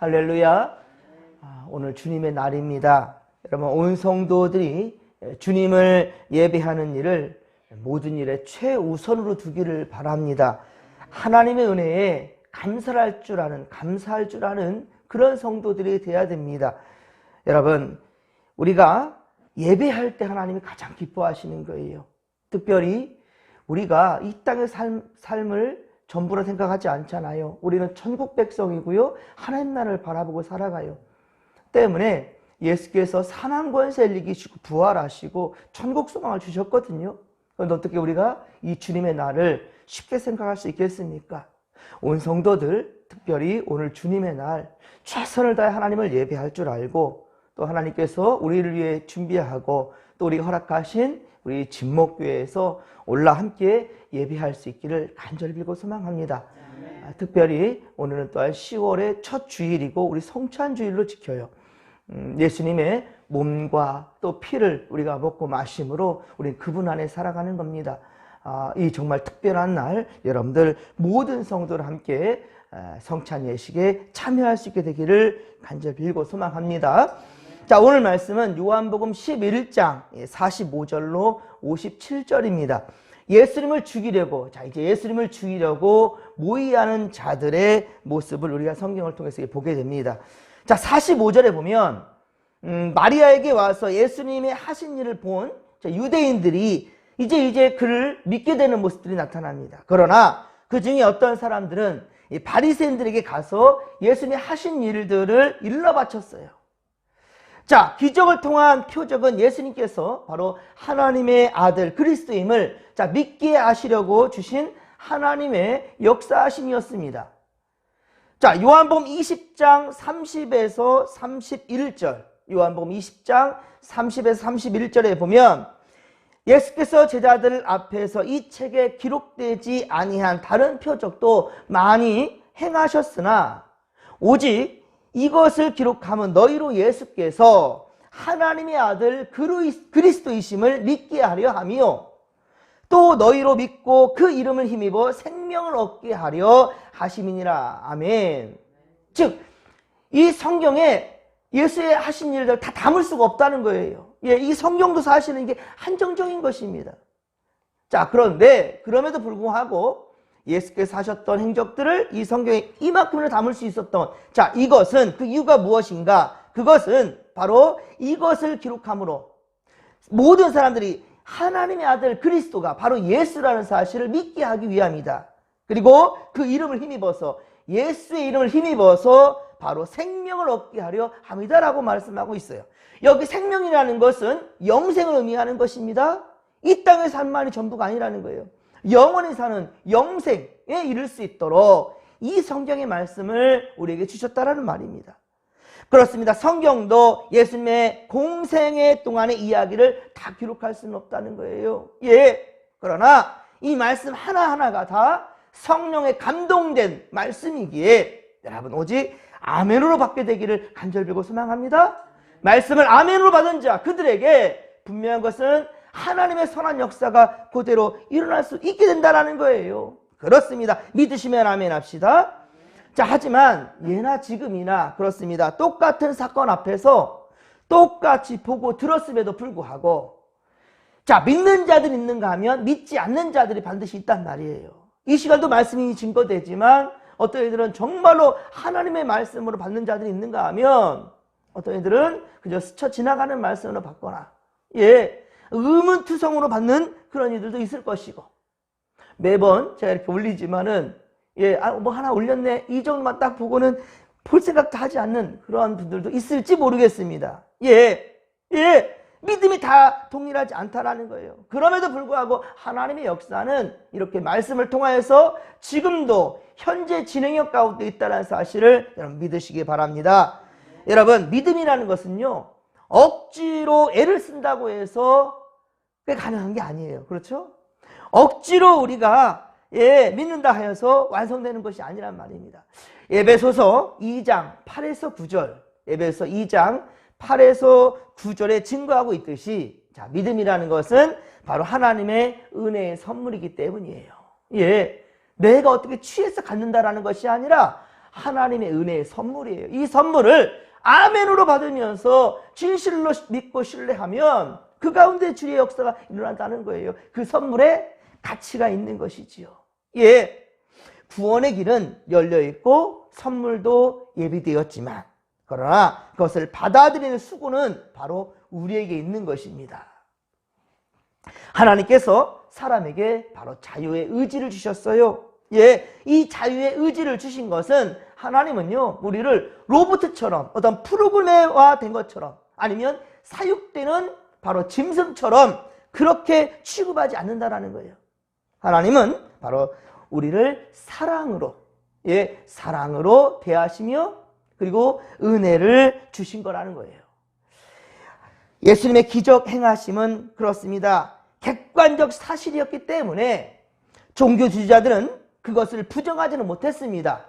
할렐루야. 오늘 주님의 날입니다. 여러분, 온 성도들이 주님을 예배하는 일을 모든 일에 최우선으로 두기를 바랍니다. 하나님의 은혜에 감사할 줄 아는 그런 성도들이 되어야 됩니다. 여러분, 우리가 예배할 때 하나님이 가장 기뻐하시는 거예요. 특별히 우리가 이 땅의 삶을 전부로 생각하지 않잖아요. 우리는 천국 백성이고요, 하나님 나라를 바라보고 살아가요. 때문에 예수께서 사망 권세를 이기시고 부활하시고 천국 소망을 주셨거든요. 그런데 어떻게 우리가 이 주님의 날을 쉽게 생각할 수 있겠습니까? 온 성도들, 특별히 오늘 주님의 날 최선을 다해 하나님을 예배할 줄 알고, 또 하나님께서 우리를 위해 준비하고 또 우리가 허락하신 우리 진목교회에서 올라 함께 예배할 수 있기를 간절히 빌고 소망합니다. 특별히 오늘은 또한 10월의 첫 주일이고 우리 성찬주일로 지켜요. 예수님의 몸과 또 피를 우리가 먹고 마심으로 우리는 그분 안에 살아가는 겁니다. 이 정말 특별한 날, 여러분들 모든 성도들 함께 성찬 예식에 참여할 수 있게 되기를 간절히 빌고 소망합니다. 자, 오늘 말씀은 요한복음 11장 45절로 57절입니다. 예수님을 죽이려고, 이제 예수님을 죽이려고 모의하는 자들의 모습을 우리가 성경을 통해서 보게 됩니다. 자, 45절에 보면 마리아에게 와서 예수님의 하신 일을 본 유대인들이 이제 그를 믿게 되는 모습들이 나타납니다. 그러나 그 중에 어떤 사람들은 바리새인들에게 가서 예수님이 하신 일들을 일러 바쳤어요. 자, 기적을 통한 표적은 예수님께서 바로 하나님의 아들 그리스도임을 믿게 하시려고 주신 하나님의 역사하심이었습니다. 자, 요한복음 20장 30에서 31절, 요한복음 20장 30에서 31절에 보면 예수께서 제자들 앞에서 이 책에 기록되지 아니한 다른 표적도 많이 행하셨으나 오직 이것을 기록하면 너희로 예수께서 하나님의 아들 그리스도이심을 믿게 하려 하며 또 너희로 믿고 그 이름을 힘입어 생명을 얻게 하려 하심이니라. 아멘. 즉, 이 성경에 예수의 하신 일들 다 담을 수가 없다는 거예요. 이 성경도 사실은 이게 한정적인 것입니다. 자, 그런데 그럼에도 불구하고 예수께서 하셨던 행적들을 이 성경에 이만큼을 담을 수 있었던, 자, 이것은 그 이유가 무엇인가? 그것은 바로 이것을 기록함으로 모든 사람들이 하나님의 아들 그리스도가 바로 예수라는 사실을 믿게 하기 위함이다. 그리고 그 이름을 힘입어서, 예수의 이름을 힘입어서 바로 생명을 얻게 하려 함이다라고 말씀하고 있어요. 여기 생명이라는 것은 영생을 의미하는 것입니다. 이 땅의 삶만이 전부가 아니라는 거예요. 영원히 사는 영생에 이를 수 있도록 이 성경의 말씀을 우리에게 주셨다라는 말입니다. 그렇습니다. 성경도 예수님의 공생애 동안의 이야기를 다 기록할 수는 없다는 거예요. 그러나 이 말씀 하나하나가 다 성령에 감동된 말씀이기에 여러분 오직 아멘으로 받게 되기를 간절히 빌고 소망합니다. 말씀을 아멘으로 받은 자, 그들에게 분명한 것은 하나님의 선한 역사가 그대로 일어날 수 있게 된다는 거예요. 그렇습니다. 믿으시면 아멘 합시다. 자, 하지만 예나 지금이나 그렇습니다. 똑같은 사건 앞에서 똑같이 보고 들었음에도 불구하고, 자, 믿는 자들이 있는가 하면 믿지 않는 자들이 반드시 있단 말이에요. 이 시간도 말씀이 증거되지만 어떤 이들은 정말로 하나님의 말씀으로 받는 자들이 있는가 하면 어떤 이들은 그저 스쳐 지나가는 말씀으로 받거나 의문투성으로 받는 그런 이들도 있을 것이고, 매번 제가 이렇게 올리지만은 뭐 하나 올렸네 이 정도만 딱 보고는 볼 생각도 하지 않는 그런 분들도 있을지 모르겠습니다. 믿음이 다 동일하지 않다라는 거예요. 그럼에도 불구하고 하나님의 역사는 이렇게 말씀을 통하여서 지금도 현재 진행형 가운데 있다는 사실을 여러분 믿으시기 바랍니다. 여러분, 믿음이라는 것은요, 억지로 애를 쓴다고 해서 그게 가능한 게 아니에요. 그렇죠? 억지로 우리가 믿는다 하여서 완성되는 것이 아니란 말입니다. 에베소서 2장 8에서 9절, 에베소서 2장 8에서 9절에 증거하고 있듯이, 자, 믿음이라는 것은 바로 하나님의 은혜의 선물이기 때문이에요. 내가 어떻게 취해서 갖는다라는 것이 아니라 하나님의 은혜의 선물이에요. 이 선물을 아멘으로 받으면서 진실로 믿고 신뢰하면 그 가운데 주의 역사가 일어난다는 거예요. 그 선물에 가치가 있는 것이지요. 예, 구원의 길은 열려있고 선물도 예비되었지만 그러나 그것을 받아들이는 수고는 바로 우리에게 있는 것입니다. 하나님께서 사람에게 바로 자유의 의지를 주셨어요. 예, 이 자유의 의지를 주신 것은 하나님은요, 우리를 로봇처럼 어떤 프로그램화 된 것처럼 아니면 사육되는 바로 짐승처럼 그렇게 취급하지 않는다라는 거예요. 하나님은 바로 우리를 사랑으로, 예, 사랑으로 대하시며 그리고 은혜를 주신 거라는 거예요. 예수님의 기적 행하심은 그렇습니다. 객관적 사실이었기 때문에 종교 지주자들은 그것을 부정하지는 못했습니다.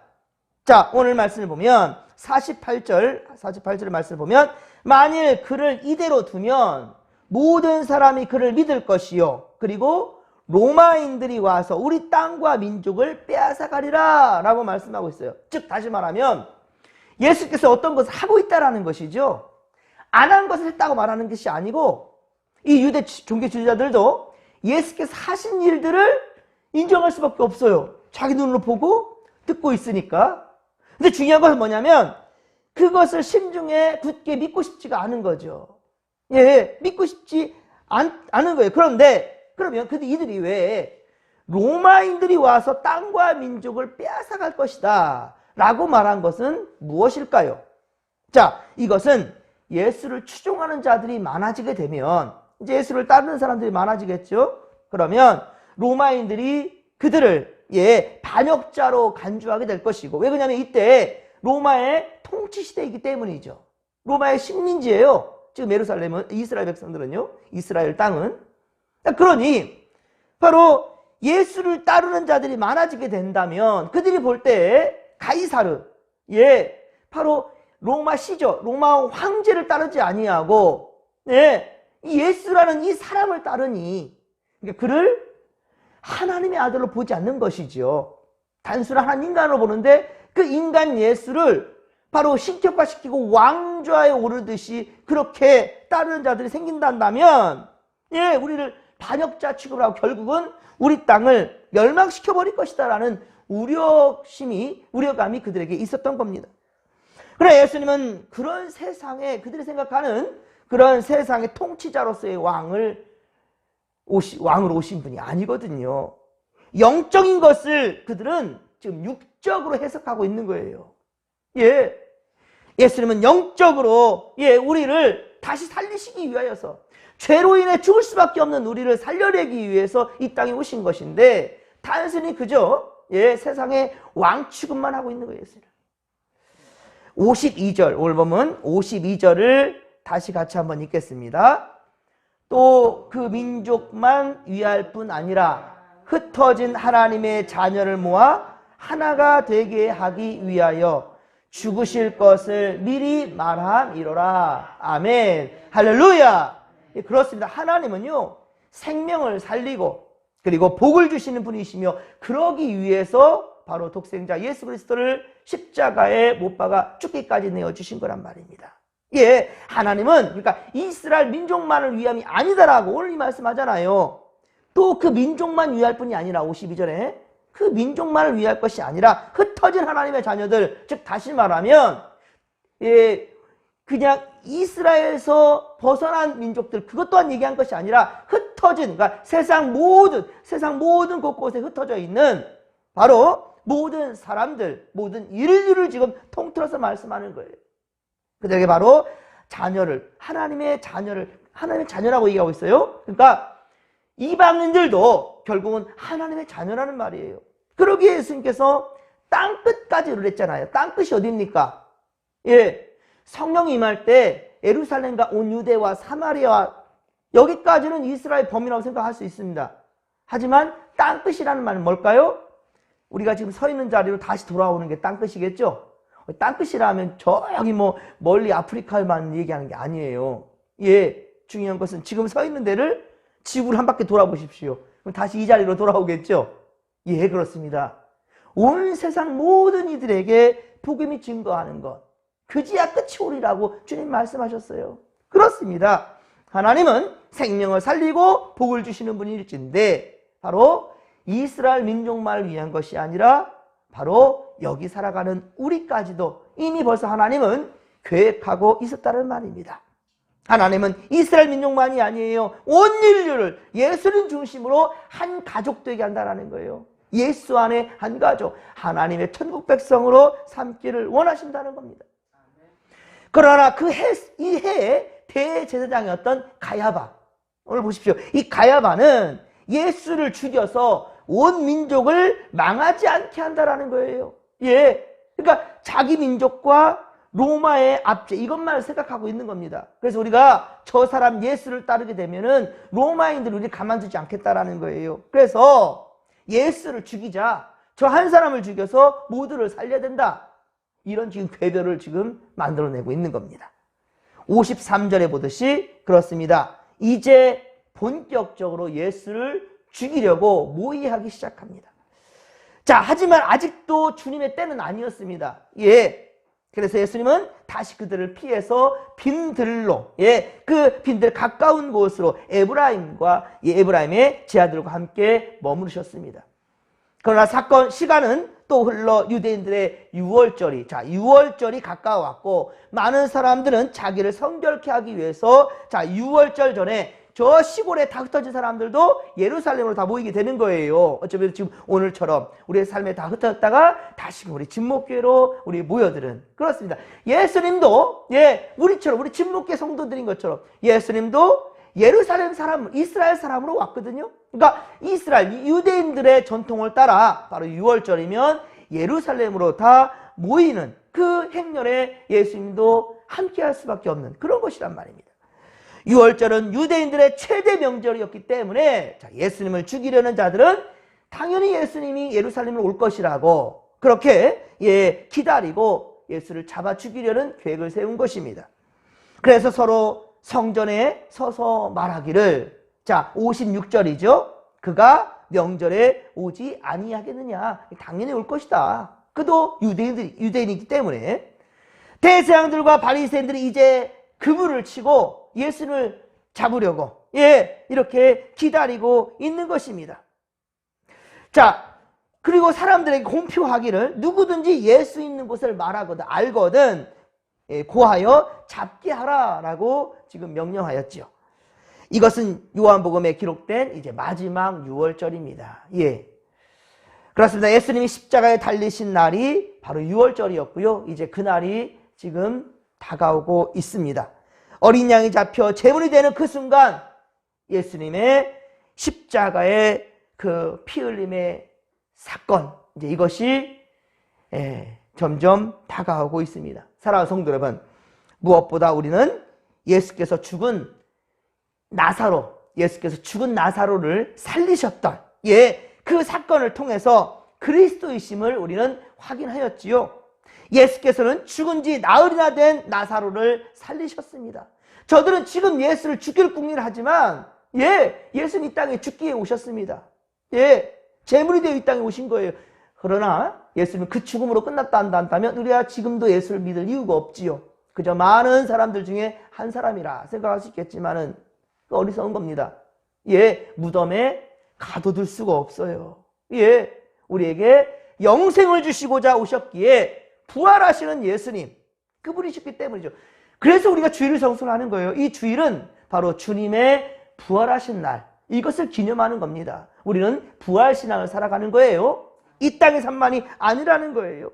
자, 오늘 말씀을 보면 48절의 말씀을 보면 만일 그를 이대로 두면 모든 사람이 그를 믿을 것이요 그리고 로마인들이 와서 우리 땅과 민족을 빼앗아가리라 라고 말씀하고 있어요. 즉 다시 말하면 예수께서 어떤 것을 하고 있다라는 것이죠. 안 한 것을 했다고 말하는 것이 아니고 이 유대 종교 지도자들도 예수께서 하신 일들을 인정할 수밖에 없어요. 자기 눈으로 보고 듣고 있으니까. 근데 중요한 것은 뭐냐면 그것을 심중에 굳게 믿고 싶지가 않은 거죠. 예, 믿고 싶지 않은 거예요. 그러면 이들이 왜 로마인들이 와서 땅과 민족을 빼앗아갈 것이다 라고 말한 것은 무엇일까요? 자, 이것은 예수를 추종하는 자들이 많아지게 되면 이제 예수를 따르는 사람들이 많아지겠죠. 그러면 로마인들이 그들을 반역자로 간주하게 될 것이고, 왜 그러냐면 이때 로마의 통치 시대이기 때문이죠. 로마의 식민지예요. 지금 예루살렘은, 이스라엘 백성들은요, 이스라엘 땅은. 그러니 바로 예수를 따르는 자들이 많아지게 된다면 그들이 볼 때 가이사르, 바로 로마 시저, 로마 황제를 따르지 아니하고 이 예수라는 이 사람을 따르니 그러니까 그를 하나님의 아들로 보지 않는 것이죠. 단순한 한 인간으로 보는데 그 인간 예수를 바로 신격화시키고 왕좌에 오르듯이 그렇게 따르는 자들이 생긴다면 우리를 반역자 취급을 하고 결국은 우리 땅을 멸망시켜버릴 것이다 라는 우려감이 그들에게 있었던 겁니다. 그러나 예수님은 그런 세상에 그들이 생각하는 그런 세상의 통치자로서의 왕으로 오신 분이 아니거든요. 영적인 것을 그들은 지금 육적으로 해석하고 있는 거예요. 예수님은 영적으로 우리를 다시 살리시기 위하여서 죄로 인해 죽을 수밖에 없는 우리를 살려내기 위해서 이 땅에 오신 것인데 단순히 그저 세상의 왕 취급만 하고 있는 거예요. 예수님. 52절 오늘 보면 52절을 다시 같이 한번 읽겠습니다. 또 그 민족만 위할 뿐 아니라 흩어진 하나님의 자녀를 모아 하나가 되게 하기 위하여 죽으실 것을 미리 말함이로라. 아멘. 할렐루야. 그렇습니다. 하나님은요 생명을 살리고 그리고 복을 주시는 분이시며 그러기 위해서 바로 독생자 예수 그리스도를 십자가에 못 박아 죽기까지 내어주신 거란 말입니다. 하나님은 그러니까 이스라엘 민족만을 위함이 아니다라고 오늘 이 말씀하잖아요. 또 그 민족만 위할 뿐이 아니라 52절에 그 민족만을 위할 것이 아니라 흩어진 하나님의 자녀들, 즉 다시 말하면 그냥 이스라엘에서 벗어난 민족들 그것 또한 얘기한 것이 아니라 흩어진, 그러니까 세상 모든 곳곳에 흩어져 있는 바로 모든 사람들, 모든 인류를 지금 통틀어서 말씀하는 거예요. 그들에게 바로 하나님의 자녀라고 얘기하고 있어요. 그러니까 이방인들도 결국은 하나님의 자녀라는 말이에요. 그러기에 예수님께서 땅끝까지 이르렀잖아요. 땅끝이 어디입니까? 성령이 임할 때 예루살렘과 온 유대와 사마리아 여기까지는 이스라엘 범위라고 생각할 수 있습니다. 하지만 땅끝이라는 말은 뭘까요? 우리가 지금 서 있는 자리로 다시 돌아오는 게 땅끝이겠죠? 땅끝이라면 저기 멀리 아프리카만 얘기하는 게 아니에요. 중요한 것은 지금 서 있는 데를 지구를 한 바퀴 돌아보십시오. 그럼 다시 이 자리로 돌아오겠죠? 그렇습니다. 온 세상 모든 이들에게 복음이 증거하는 것, 그지야 끝이 오리라고 주님 말씀하셨어요. 그렇습니다. 하나님은 생명을 살리고 복을 주시는 분일진데 바로 이스라엘 민족만을 위한 것이 아니라 바로 여기 살아가는 우리까지도 이미 벌써 하나님은 계획하고 있었다는 말입니다. 하나님은 이스라엘 민족만이 아니에요. 온 인류를 예수님 중심으로 한 가족 되게 한다는 거예요. 예수 안에 한 가족, 하나님의 천국 백성으로 삼기를 원하신다는 겁니다. 그러나 이 해에 대제사장이었던 가야바, 오늘 보십시오. 이 가야바는 예수를 죽여서 온 민족을 망하지 않게 한다는 거예요. 예. 그러니까 자기 민족과 로마의 압제, 이것만 생각하고 있는 겁니다. 그래서 우리가 저 사람 예수를 따르게 되면은 로마인들을 우리 가만두지 않겠다라는 거예요. 그래서 예수를 죽이자, 저 한 사람을 죽여서 모두를 살려야 된다. 이런 지금 궤변을 지금 만들어내고 있는 겁니다. 53절에 보듯이 그렇습니다. 이제 본격적으로 예수를 죽이려고 모의하기 시작합니다. 자, 하지만 아직도 주님의 때는 아니었습니다. 예. 그래서 예수님은 다시 그들을 피해서 빈들로, 예, 그 빈들 가까운 곳으로 에브라임의 제자들과 함께 머무르셨습니다. 그러나 시간은 또 흘러 유대인들의 유월절이, 자, 유월절이 가까워왔고, 많은 사람들은 자기를 성결케 하기 위해서, 자, 유월절 전에 저 시골에 다 흩어진 사람들도 예루살렘으로 다 모이게 되는 거예요. 어쩌면 지금 오늘처럼 우리의 삶에 다 흩어졌다가 다시금 우리 진목교회로 우리 모여들은, 그렇습니다. 예수님도, 예, 우리처럼, 우리 진목교회 성도들인 것처럼 예수님도 예루살렘 사람, 이스라엘 사람으로 왔거든요. 그러니까 이스라엘, 유대인들의 전통을 따라 바로 유월절이면 예루살렘으로 다 모이는 그 행렬에 예수님도 함께 할 수밖에 없는 그런 것이란 말입니다. 유월절은 유대인들의 최대 명절이었기 때문에, 자, 예수님을 죽이려는 자들은 당연히 예수님이 예루살렘으로 올 것이라고 그렇게, 예, 기다리고 예수를 잡아 죽이려는 계획을 세운 것입니다. 그래서 서로 성전에 서서 말하기를, 자, 56절이죠. 그가 명절에 오지 아니하겠느냐. 당연히 올 것이다. 그도 유대인이기 때문에. 대제사장들과 바리새인들이 이제 그물을 치고 예수를 잡으려고, 예, 이렇게 기다리고 있는 것입니다. 자, 그리고 사람들에게 공표하기를 누구든지 예수 있는 곳을 알거든, 예, 고하여 잡게 하라라고 지금 명령하였죠. 이것은 요한복음에 기록된 이제 마지막 유월절입니다. 예. 그렇습니다. 예수님이 십자가에 달리신 날이 바로 유월절이었고요. 이제 그 날이 지금 다가오고 있습니다. 어린 양이 잡혀 제물이 되는 그 순간 예수님의 십자가의 그 피 흘림의 사건, 이제 이것이, 예, 점점 다가오고 있습니다. 사랑하는 성도 여러분, 무엇보다 우리는 예수께서 죽은 나사로를 살리셨던, 예, 그 사건을 통해서 그리스도이심을 우리는 확인하였지요. 예수께서는 죽은 지 나흘이나 된 나사로를 살리셨습니다. 저들은 지금 예수를 죽일 궁리를 하지만, 예, 예수는 이 땅에 죽기에 오셨습니다. 예, 제물이 되어 이 땅에 오신 거예요. 그러나 예수님은 그 죽음으로 끝났다 한다면 우리가 지금도 예수를 믿을 이유가 없지요. 그저 많은 사람들 중에 한 사람이라 생각할 수 있겠지만은 어리석은 겁니다. 예, 무덤에 가둬둘 수가 없어요. 예, 우리에게 영생을 주시고자 오셨기에 부활하시는 예수님, 그분이셨기 때문이죠. 그래서 우리가 주일을 성수하는 거예요. 이 주일은 바로 주님의 부활하신 날, 이것을 기념하는 겁니다. 우리는 부활신앙을 살아가는 거예요. 이 땅의 삶만이 아니라는 거예요.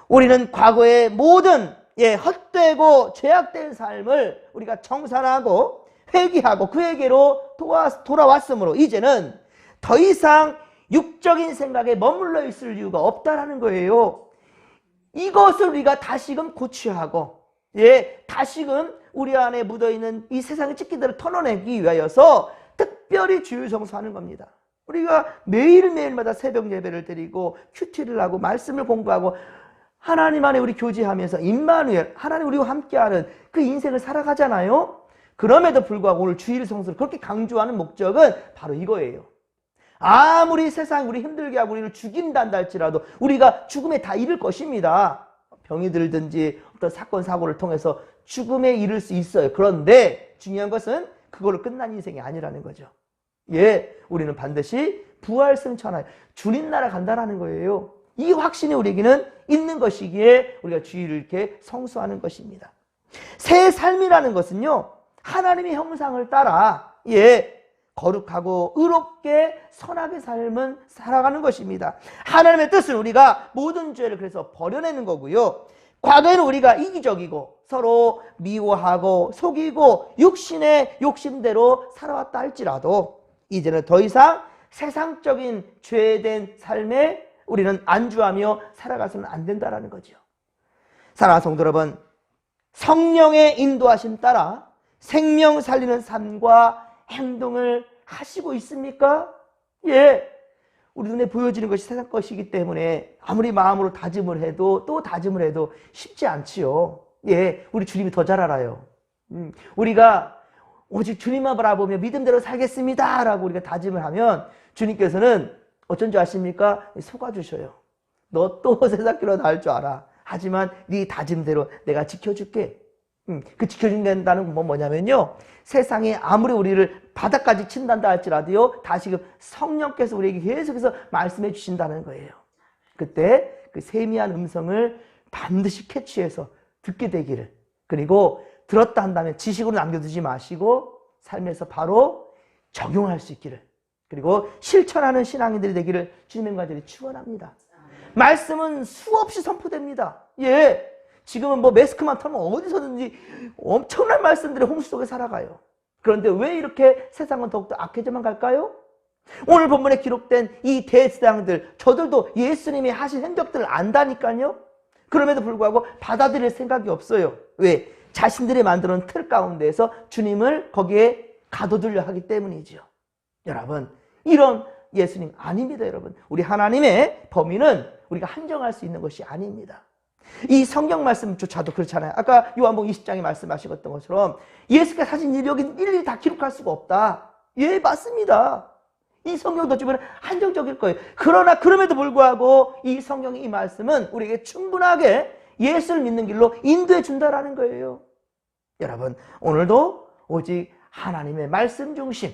우리는 과거의 모든, 예, 헛되고 죄악된 삶을 우리가 청산하고 회개하고 그에게로 돌아왔으므로 이제는 더 이상 육적인 생각에 머물러 있을 이유가 없다라는 거예요. 이것을 우리가 다시금 고취하고, 예, 다시금 우리 안에 묻어있는 이 세상의 찢기들을 털어내기 위하여서 특별히 주일 성수하는 겁니다. 우리가 매일매일마다 새벽 예배를 드리고 큐티를 하고 말씀을 공부하고 하나님 안에 우리 교제하면서 임마누엘, 하나님 우리와 함께하는 그 인생을 살아가잖아요. 그럼에도 불구하고 오늘 주일 성수를 그렇게 강조하는 목적은 바로 이거예요. 아무리 세상이 우리 힘들게 하고 우리를 죽인단다 할지라도 우리가 죽음에 다 이를 것입니다. 병이 들든지 어떤 사건 사고를 통해서 죽음에 이를 수 있어요. 그런데 중요한 것은 그걸로 끝난 인생이 아니라는 거죠. 예, 우리는 반드시 부활 승천하여 주님 나라 간다라는 거예요. 이 확신이 우리에게는 있는 것이기에 우리가 주의를 이렇게 성수하는 것입니다. 새 삶이라는 것은요, 하나님의 형상을 따라 거룩하고 의롭게 선하게 삶은 살아가는 것입니다. 하나님의 뜻은 우리가 모든 죄를 그래서 버려내는 거고요. 과거에는 우리가 이기적이고 서로 미워하고 속이고 육신의 욕심대로 살아왔다 할지라도 이제는 더 이상 세상적인 죄된 삶에 우리는 안주하며 살아가서는 안 된다는 거죠. 사랑하는 성도 여러분, 성령의 인도하심 따라 생명 살리는 삶과 행동을 하시고 있습니까? 예. 우리 눈에 보여지는 것이 세상 것이기 때문에 아무리 마음으로 다짐을 해도 또 다짐을 해도 쉽지 않지요. 예. 우리 주님이 더 잘 알아요. 우리가 오직 주님만 바라보며 믿음대로 살겠습니다 라고 우리가 다짐을 하면 주님께서는 어쩐 줄 아십니까? 속아주셔요. 너 또 세상길로 나올 줄 알아. 하지만 네 다짐대로 내가 지켜줄게. 그 지켜준다는 건 뭐냐면요, 세상에 아무리 우리를 바닥까지 친단다 할지라도요, 다시금 성령께서 우리에게 계속해서 말씀해 주신다는 거예요. 그때 그 세미한 음성을 반드시 캐치해서 듣게 되기를, 그리고 들었다 한다면 지식으로 남겨두지 마시고 삶에서 바로 적용할 수 있기를, 그리고 실천하는 신앙인들이 되기를 주님의 간절히 축원합니다. 말씀은 수없이 선포됩니다. 예. 지금은 뭐 매스크만 털면 어디서든지 엄청난 말씀들이 홍수 속에 살아가요. 그런데 왜 이렇게 세상은 더욱더 악해져만 갈까요? 오늘 본문에 기록된 이 대제사장들, 저들도 예수님이 하신 행적들을 안다니까요. 그럼에도 불구하고 받아들일 생각이 없어요. 왜? 자신들이 만드는 틀 가운데에서 주님을 거기에 가둬두려 하기 때문이죠. 여러분, 이런 예수님 아닙니다. 여러분, 우리 하나님의 범위는 우리가 한정할 수 있는 것이 아닙니다. 이 성경 말씀조차도 그렇잖아요. 아까 요한복음 20장에 말씀하셨던 것처럼 예수께서 하신 일 여기 일일이 다 기록할 수가 없다. 예, 맞습니다. 이 성경도 주변에 한정적일 거예요. 그러나 그럼에도 불구하고 이 성경의 이 말씀은 우리에게 충분하게 예수를 믿는 길로 인도해 준다라는 거예요. 여러분, 오늘도 오직 하나님의 말씀 중심,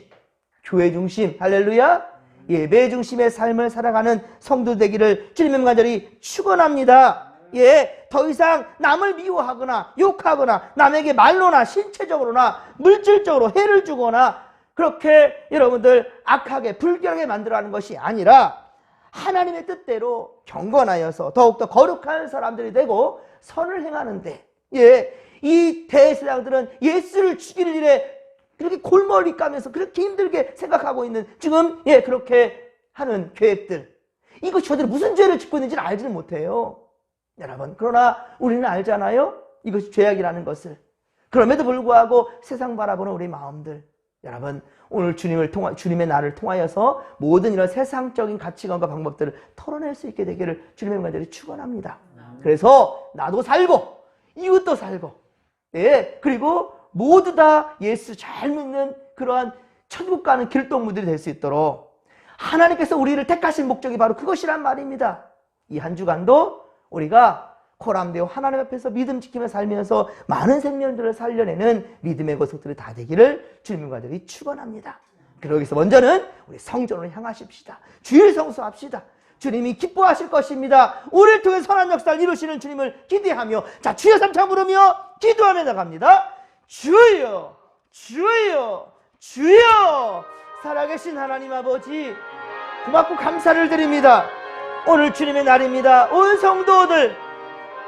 교회 중심, 할렐루야, 예배 중심의 삶을 살아가는 성도 되기를 주님의 간절히 축원합니다. 예, 더 이상 남을 미워하거나 욕하거나 남에게 말로나 신체적으로나 물질적으로 해를 주거나 그렇게 여러분들 악하게 불결하게 만들어가는 것이 아니라 하나님의 뜻대로 경건하여서 더욱더 거룩한 사람들이 되고 선을 행하는데, 예, 이 대제사장들은 예수를 죽일 일에 그렇게 골머리 까면서 그렇게 힘들게 생각하고 있는 지금 그렇게 하는 계획들, 이것이 저들이 무슨 죄를 짓고 있는지는 알지는 못해요. 여러분, 그러나 우리는 알잖아요, 이것이 죄악이라는 것을. 그럼에도 불구하고 세상 바라보는 우리 마음들, 여러분, 오늘 주님의 날을 통하여서 모든 이런 세상적인 가치관과 방법들을 털어낼 수 있게 되기를 주님의 간절히 축원합니다. 그래서 나도 살고 이웃도 살고, 예, 그리고 모두 다 예수 잘 믿는 그러한 천국 가는 길동무들이 될 수 있도록 하나님께서 우리를 택하신 목적이 바로 그것이란 말입니다. 이 한 주간도 우리가 코람되어 하나님 앞에서 믿음 지키며 살면서 많은 생명들을 살려내는 믿음의 거석들이 다 되기를 주님의 간절히 축원합니다. 그러기 위해서 먼저는 우리 성전으로 향하십시다. 주일 성수합시다. 주님이 기뻐하실 것입니다. 우리를 통해 선한 역사를 이루시는 주님을 기대하며, 자, 주여 삼창 부르며 기도하며 나갑니다. 주여, 주여, 주여. 살아계신 하나님 아버지, 고맙고 감사를 드립니다. 오늘 주님의 날입니다. 온 성도들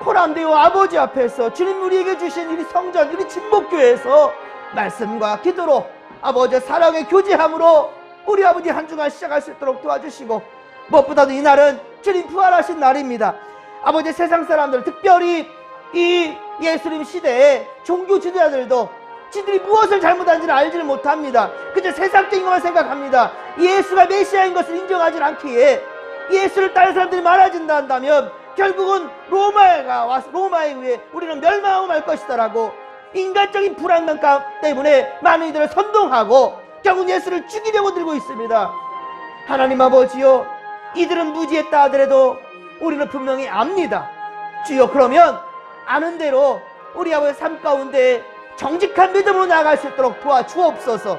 코람데오 아버지 앞에서 주님 우리에게 주신 우리 성전, 우리 진목교회에서 말씀과 기도로 아버지의 사랑의 교제함으로 우리 아버지 한 주간 시작할 수 있도록 도와주시고, 무엇보다도 이 날은 주님 부활하신 날입니다. 아버지, 세상 사람들, 특별히 이 예수님 시대에 종교 지도자들도 지들이 무엇을 잘못한지를 알지를 못합니다. 그저 세상적인 것만 생각합니다. 예수가 메시아인 것을 인정하지 않기에 예수를 따르는 사람들이 많아진다 한다면 결국은 로마에 의해 우리는 멸망하고 말 것이다라고 인간적인 불안감 때문에 많은 이들을 선동하고 결국 예수를 죽이려고 들고 있습니다. 하나님 아버지여, 이들은 무지했다 하더라도 우리는 분명히 압니다. 주여, 그러면 아는 대로 우리 아버지의 삶 가운데 정직한 믿음으로 나아갈 수 있도록 도와주옵소서.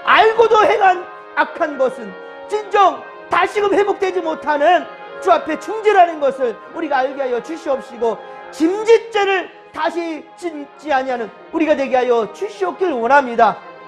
알고도 행한 악한 것은 진정 다시금 회복되지 못하는 주 앞에 중재라는 것을 우리가 알게 하여 주시옵시고, 짐짓죄를 다시 짓지 아니하는 우리가 되게 하여 주시옵길 원합니다.